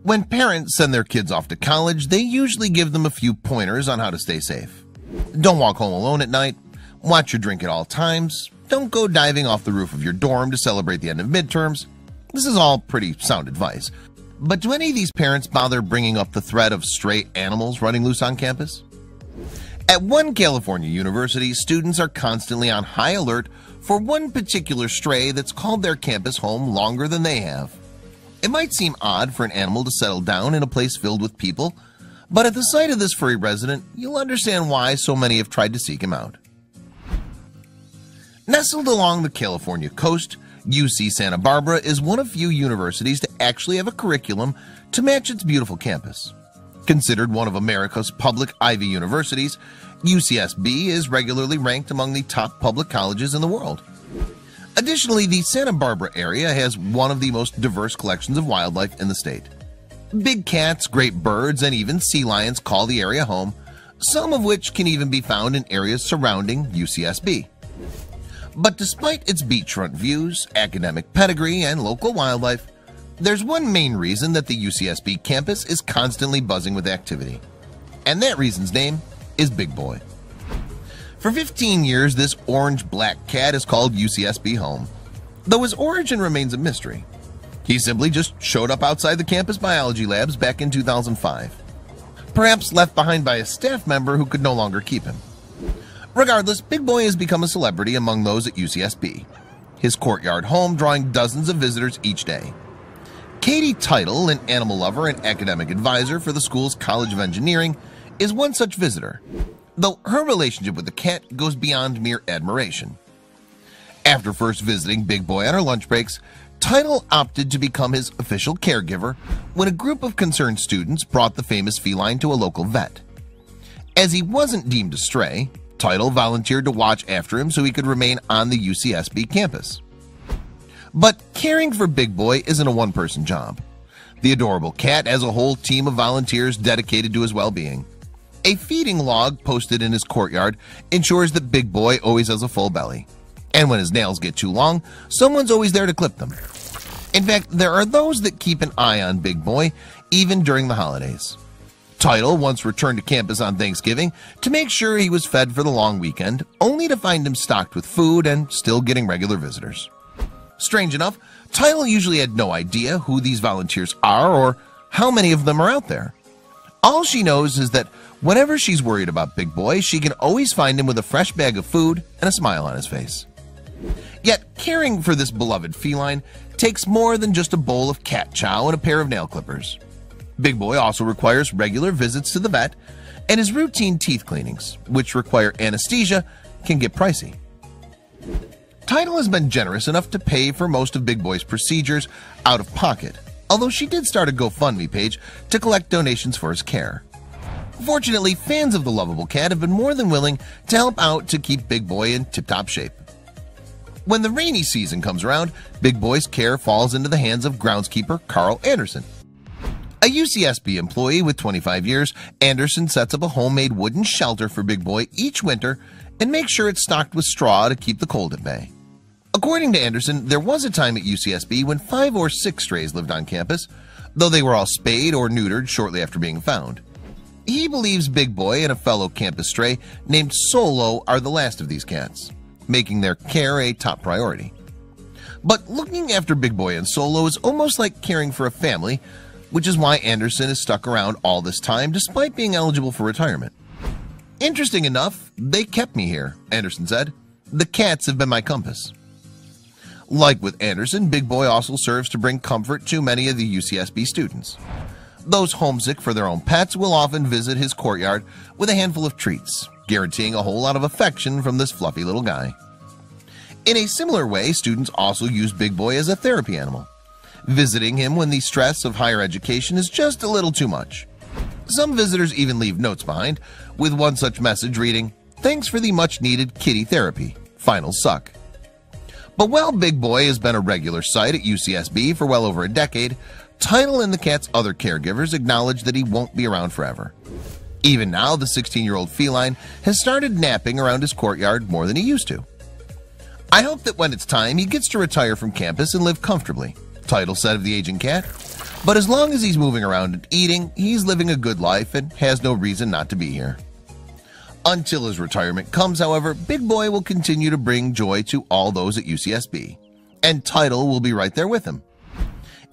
When parents send their kids off to college, they usually give them a few pointers on how to stay safe. Don't walk home alone at night. Watch your drink at all times. Don't go diving off the roof of your dorm to celebrate the end of midterms. This is all pretty sound advice. But do any of these parents bother bringing up the threat of stray animals running loose on campus? At one California university, students are constantly on high alert for one particular stray that's called their campus home longer than they have. It might seem odd for an animal to settle down in a place filled with people, but at the sight of this furry resident, you'll understand why so many have tried to seek him out. Nestled along the California coast, UC Santa Barbara is one of few universities to actually have a curriculum to match its beautiful campus. Considered one of America's public Ivy universities, UCSB is regularly ranked among the top public colleges in the world. Additionally, the Santa Barbara area has one of the most diverse collections of wildlife in the state. Big cats, great birds, and even sea lions call the area home, some of which can even be found in areas surrounding UCSB. But despite its beachfront views, academic pedigree, and local wildlife, there's one main reason that the UCSB campus is constantly buzzing with activity. And that reason's name is Big Boy. For 15 years, this orange-black cat is called UCSB home, though his origin remains a mystery. He simply just showed up outside the campus biology labs back in 2005, perhaps left behind by a staff member who could no longer keep him. Regardless, Big Boy has become a celebrity among those at UCSB, his courtyard home drawing dozens of visitors each day. Katie Title, an animal lover and academic advisor for the school's College of Engineering, is one such visitor, though her relationship with the cat goes beyond mere admiration. After first visiting Big Boy on her lunch breaks, Title opted to become his official caregiver when a group of concerned students brought the famous feline to a local vet. As he wasn't deemed a stray, Title volunteered to watch after him so he could remain on the UCSB campus. But caring for Big Boy isn't a one-person job. The adorable cat has a whole team of volunteers dedicated to his well-being. A feeding log posted in his courtyard ensures that Big Boy always has a full belly. And when his nails get too long, someone's always there to clip them. In fact, there are those that keep an eye on Big Boy even during the holidays. Title once returned to campus on Thanksgiving to make sure he was fed for the long weekend, only to find him stocked with food and still getting regular visitors. Strange enough, Title usually had no idea who these volunteers are or how many of them are out there. All she knows is that whenever she's worried about Big Boy, she can always find him with a fresh bag of food and a smile on his face. Yet caring for this beloved feline takes more than just a bowl of cat chow and a pair of nail clippers. Big Boy also requires regular visits to the vet, and his routine teeth cleanings, which require anesthesia, can get pricey. Title has been generous enough to pay for most of Big Boy's procedures out of pocket, although she did start a GoFundMe page to collect donations for his care. Fortunately, fans of the lovable cat have been more than willing to help out to keep Big Boy in tip-top shape. When the rainy season comes around, Big Boy's care falls into the hands of groundskeeper Carl Anderson. A UCSB employee with 25 years, Anderson sets up a homemade wooden shelter for Big Boy each winter and makes sure it's stocked with straw to keep the cold at bay. According to Anderson, there was a time at UCSB when 5 or 6 strays lived on campus, though they were all spayed or neutered shortly after being found. He believes Big Boy and a fellow campus stray named Solo are the last of these cats, making their care a top priority. But looking after Big Boy and Solo is almost like caring for a family, which is why Anderson has stuck around all this time despite being eligible for retirement. Interesting enough, they kept me here, Anderson said. The cats have been my compass. Like with Anderson, Big Boy also serves to bring comfort to many of the UCSB students. Those homesick for their own pets will often visit his courtyard with a handful of treats, guaranteeing a whole lot of affection from this fluffy little guy. In a similar way, students also use Big Boy as a therapy animal, visiting him when the stress of higher education is just a little too much. Some visitors even leave notes behind, with one such message reading, "Thanks for the much-needed kitty therapy. Finals suck." But while Big Boy has been a regular sight at UCSB for well over a decade, Title and the cat's other caregivers acknowledge that he won't be around forever. Even now, the 16-year-old feline has started napping around his courtyard more than he used to. "I hope that when it's time, he gets to retire from campus and live comfortably," Title said of the aging cat. But as long as he's moving around and eating, he's living a good life and has no reason not to be here. Until his retirement comes, however, Big Boy will continue to bring joy to all those at UCSB, and Title will be right there with him.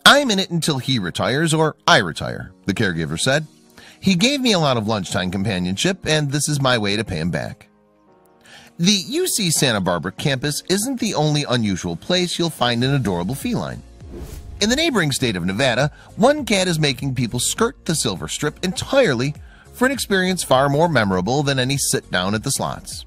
"I'm in it until he retires or I retire," the caregiver said. "He gave me a lot of lunchtime companionship, and this is my way to pay him back." The UC Santa Barbara campus isn't the only unusual place you'll find an adorable feline. In the neighboring state of Nevada, one cat is making people skirt the Silver Strip entirely for an experience far more memorable than any sit-down at the slots.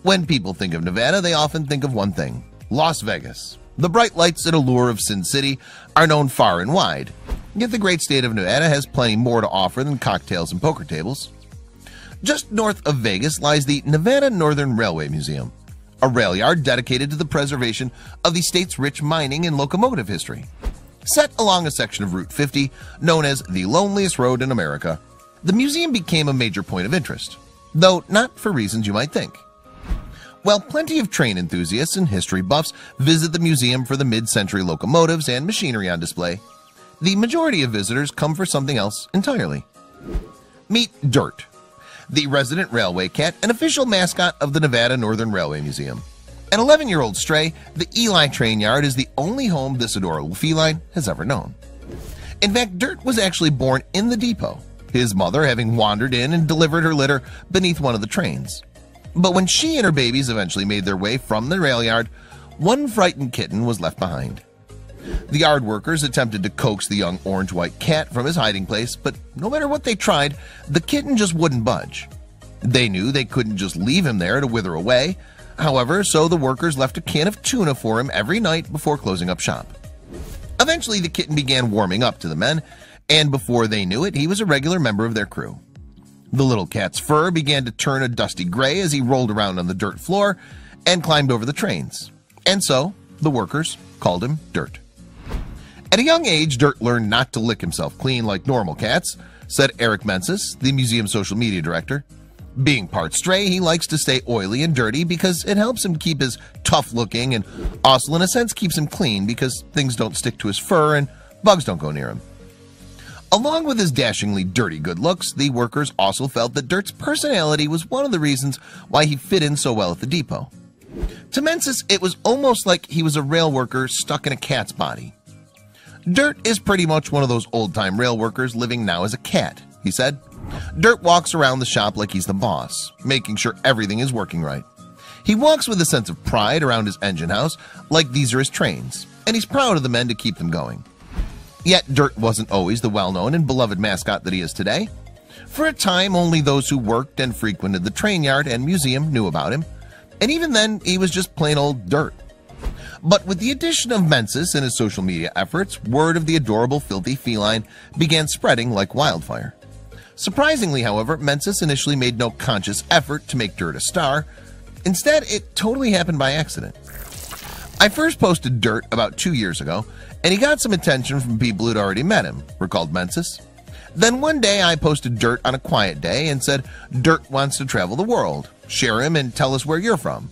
When people think of Nevada, they often think of one thing: Las Vegas. The bright lights and allure of Sin City are known far and wide, yet the great state of Nevada has plenty more to offer than cocktails and poker tables. Just north of Vegas lies the Nevada Northern Railway Museum, a rail yard dedicated to the preservation of the state's rich mining and locomotive history. Set along a section of Route 50 known as the loneliest road in America, the museum became a major point of interest, though not for reasons you might think. While plenty of train enthusiasts and history buffs visit the museum for the mid-century locomotives and machinery on display, the majority of visitors come for something else entirely. Meet Dirt, the resident railway cat and official mascot of the Nevada Northern Railway Museum. An 11-year-old stray, the Eli Train Yard is the only home this adorable feline has ever known. In fact, Dirt was actually born in the depot, his mother having wandered in and delivered her litter beneath one of the trains. But when she and her babies eventually made their way from the rail yard, one frightened kitten was left behind. The yard workers attempted to coax the young orange-white cat from his hiding place, but no matter what they tried, the kitten just wouldn't budge. They knew they couldn't just leave him there to wither away, however, so the workers left a can of tuna for him every night before closing up shop. Eventually, the kitten began warming up to the men, and before they knew it, he was a regular member of their crew. The little cat's fur began to turn a dusty gray as he rolled around on the dirt floor and climbed over the trains, and so the workers called him Dirt. At a young age, Dirt learned not to lick himself clean like normal cats, said Eric Mensis, the museum's social media director. Being part stray, he likes to stay oily and dirty because it helps him keep his tough looking, and also in a sense keeps him clean because things don't stick to his fur and bugs don't go near him. Along with his dashingly dirty good looks, the workers also felt that Dirt's personality was one of the reasons why he fit in so well at the depot. To Mensis, it was almost like he was a rail worker stuck in a cat's body. Dirt is pretty much one of those old-time rail workers living now as a cat, he said. Dirt walks around the shop like he's the boss, making sure everything is working right. He walks with a sense of pride around his engine house like these are his trains, and he's proud of the men to keep them going. Yet Dirt wasn't always the well-known and beloved mascot that he is today. For a time, only those who worked and frequented the train yard and museum knew about him, and even then, he was just plain old Dirt. But with the addition of Mensis and his social media efforts, word of the adorable filthy feline began spreading like wildfire. Surprisingly, however, Mensis initially made no conscious effort to make Dirt a star. Instead, it totally happened by accident. "I first posted Dirt about 2 years ago, and he got some attention from people who'd already met him," recalled Mensis. "Then one day I posted Dirt on a quiet day and said, 'Dirt wants to travel the world. Share him and tell us where you're from.'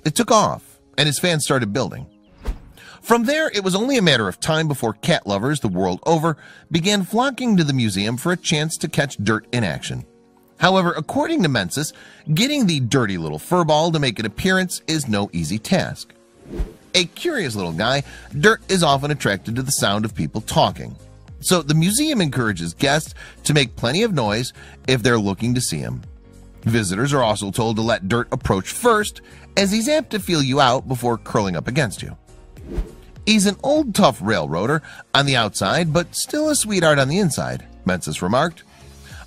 It took off, and his fans started building. From there, it was only a matter of time before cat lovers the world over began flocking to the museum for a chance to catch Dirt in action. However, according to Mensis, getting the dirty little furball to make an appearance is no easy task. A curious little guy, Dirt is often attracted to the sound of people talking. So the museum encourages guests to make plenty of noise if they're looking to see him. Visitors are also told to let Dirt approach first, as he's apt to feel you out before curling up against you. He's an old tough railroader on the outside, but still a sweetheart on the inside, Mensis remarked.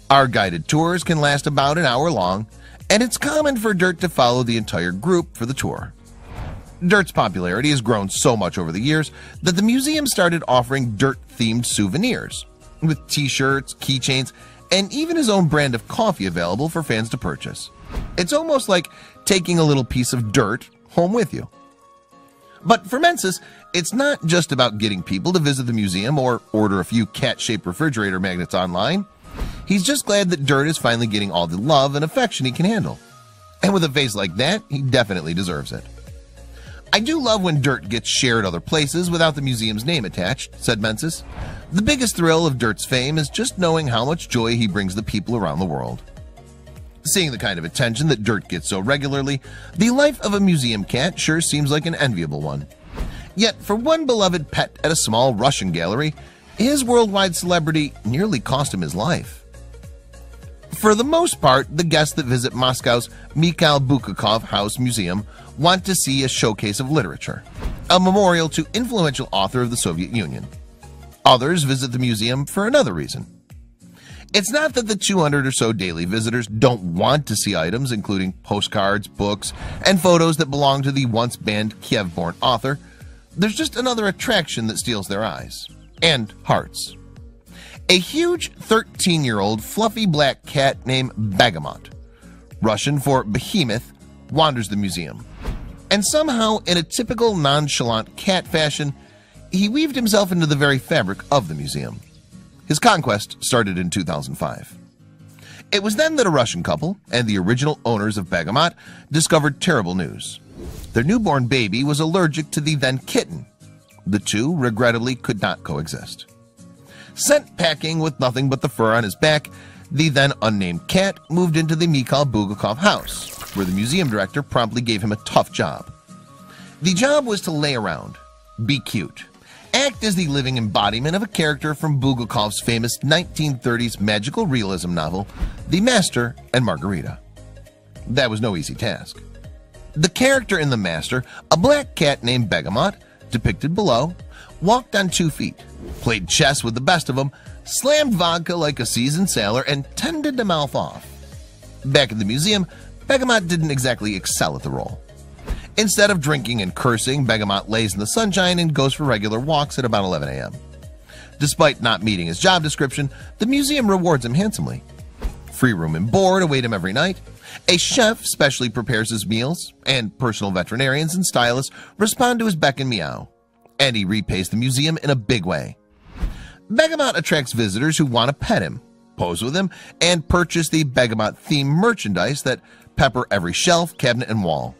Our guided tours can last about an hour long, and it's common for Dirt to follow the entire group for the tour. Dirt's popularity has grown so much over the years that the museum started offering Dirt-themed souvenirs, with t-shirts, keychains, and even his own brand of coffee available for fans to purchase. It's almost like taking a little piece of Dirt home with you. But for Mensis, it's not just about getting people to visit the museum or order a few cat-shaped refrigerator magnets online. He's just glad that Dirt is finally getting all the love and affection he can handle. And with a face like that, he definitely deserves it. "I do love when dirt gets shared other places without the museum's name attached," said Menzies. "The biggest thrill of Dirt's fame is just knowing how much joy he brings the people around the world." Seeing the kind of attention that Dirt gets so regularly, the life of a museum cat sure seems like an enviable one. Yet for one beloved pet at a small Russian gallery, his worldwide celebrity nearly cost him his life. For the most part, the guests that visit Moscow's Mikhail Bulgakov House Museum want to see a showcase of literature, a memorial to influential author of the Soviet Union. Others visit the museum for another reason. It's not that the 200 or so daily visitors don't want to see items including postcards, books, and photos that belong to the once banned Kiev-born author. There's just another attraction that steals their eyes and hearts. A huge 13-year-old fluffy black cat named Begemot, Russian for behemoth, wanders the museum. And somehow, in a typical nonchalant cat fashion, he weaved himself into the very fabric of the museum. His conquest started in 2005. It was then that a Russian couple and the original owners of Begemot discovered terrible news. Their newborn baby was allergic to the then kitten. The two, regrettably, could not coexist. Sent packing with nothing but the fur on his back, the then unnamed cat moved into the Mikhail Bulgakov house, where the museum director promptly gave him a tough job. The job was to lay around, be cute, act as the living embodiment of a character from Bulgakov's famous 1930s magical realism novel, The Master and Margarita. That was no easy task. The character in The Master, a black cat named Begemot, depicted below, walked on 2 feet, played chess with the best of them, slammed vodka like a seasoned sailor, and tended to mouth off. Back at the museum, Begemot didn't exactly excel at the role. Instead of drinking and cursing, Begemot lays in the sunshine and goes for regular walks at about 11 a.m. Despite not meeting his job description, the museum rewards him handsomely. Free room and board await him every night. A chef specially prepares his meals, and personal veterinarians and stylists respond to his beck and meow. And he repays the museum in a big way. Begemot attracts visitors who want to pet him, pose with him, and purchase the Begemot-themed merchandise that pepper every shelf, cabinet, and wall.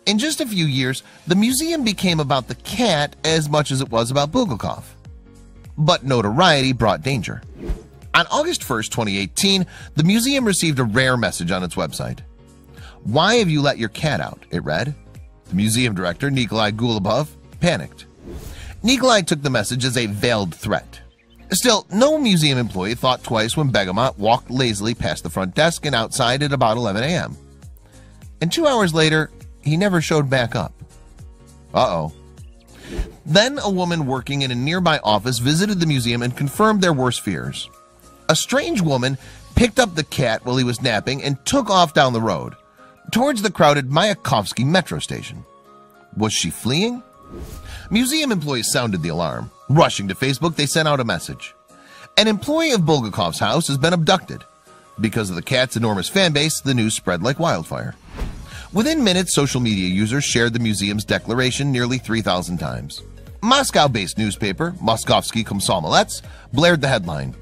In just a few years, the museum became about the cat as much as it was about Bulgakov. But notoriety brought danger. On August 1st, 2018, the museum received a rare message on its website. "Why have you let your cat out?" it read. The museum director, Nikolai Gulubov, panicked. Nikolai took the message as a veiled threat. Still, no museum employee thought twice when Begemot walked lazily past the front desk and outside at about 11 a.m. And 2 hours later, he never showed back up. Uh-oh. Then a woman working in a nearby office visited the museum and confirmed their worst fears. A strange woman picked up the cat while he was napping and took off down the road, towards the crowded Mayakovsky metro station. Was she fleeing? Museum employees sounded the alarm. Rushing to Facebook, they sent out a message. An employee of Bulgakov's house has been abducted. Because of the cat's enormous fan base, the news spread like wildfire. Within minutes, social media users shared the museum's declaration nearly 3,000 times. Moscow-based newspaper, Moskovsky Komsomolets, blared the headline.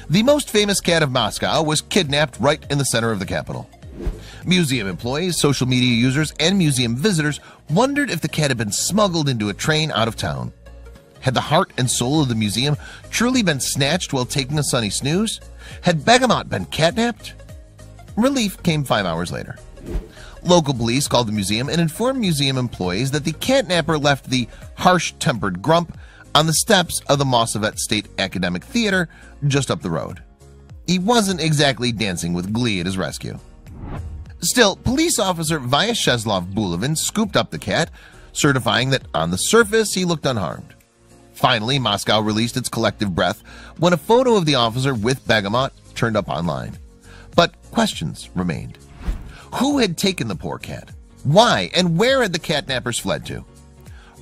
"The most famous cat of Moscow was kidnapped right in the center of the capital." Museum employees, social media users, and museum visitors wondered if the cat had been smuggled into a train out of town. Had the heart and soul of the museum truly been snatched while taking a sunny snooze? Had Begemot been catnapped? Relief came 5 hours later. Local police called the museum and informed museum employees that the catnapper left the harsh-tempered grump on the steps of the Mossovet State Academic Theater just up the road. He wasn't exactly dancing with glee at his rescue. Still, police officer Vyacheslav Bulovin scooped up the cat, certifying that on the surface he looked unharmed. Finally, Moscow released its collective breath when a photo of the officer with Begemot turned up online. But questions remained. Who had taken the poor cat? Why and where had the catnappers fled to?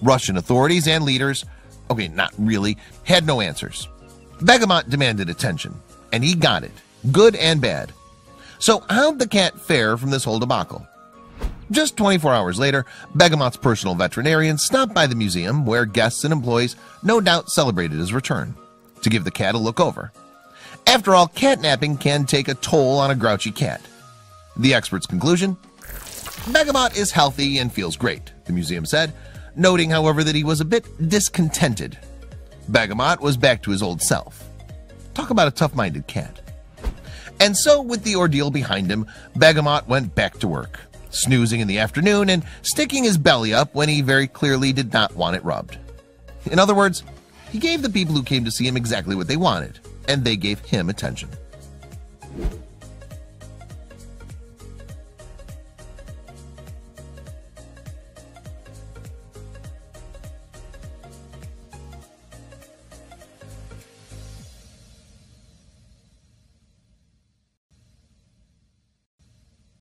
Russian authorities and leaders, okay, not really, had no answers. Begemot demanded attention, and he got it, good and bad. So how'd the cat fare from this whole debacle? Just 24 hours later, Begemot's personal veterinarian stopped by the museum where guests and employees no doubt celebrated his return, to give the cat a look over. After all, catnapping can take a toll on a grouchy cat. The expert's conclusion? Begemot is healthy and feels great, the museum said. noting, however, that he was a bit discontented. Bergamot was back to his old self. Talk about a tough-minded cat. And so, with the ordeal behind him, Bergamot went back to work, snoozing in the afternoon and sticking his belly up when he very clearly did not want it rubbed. In other words, he gave the people who came to see him exactly what they wanted, and they gave him attention.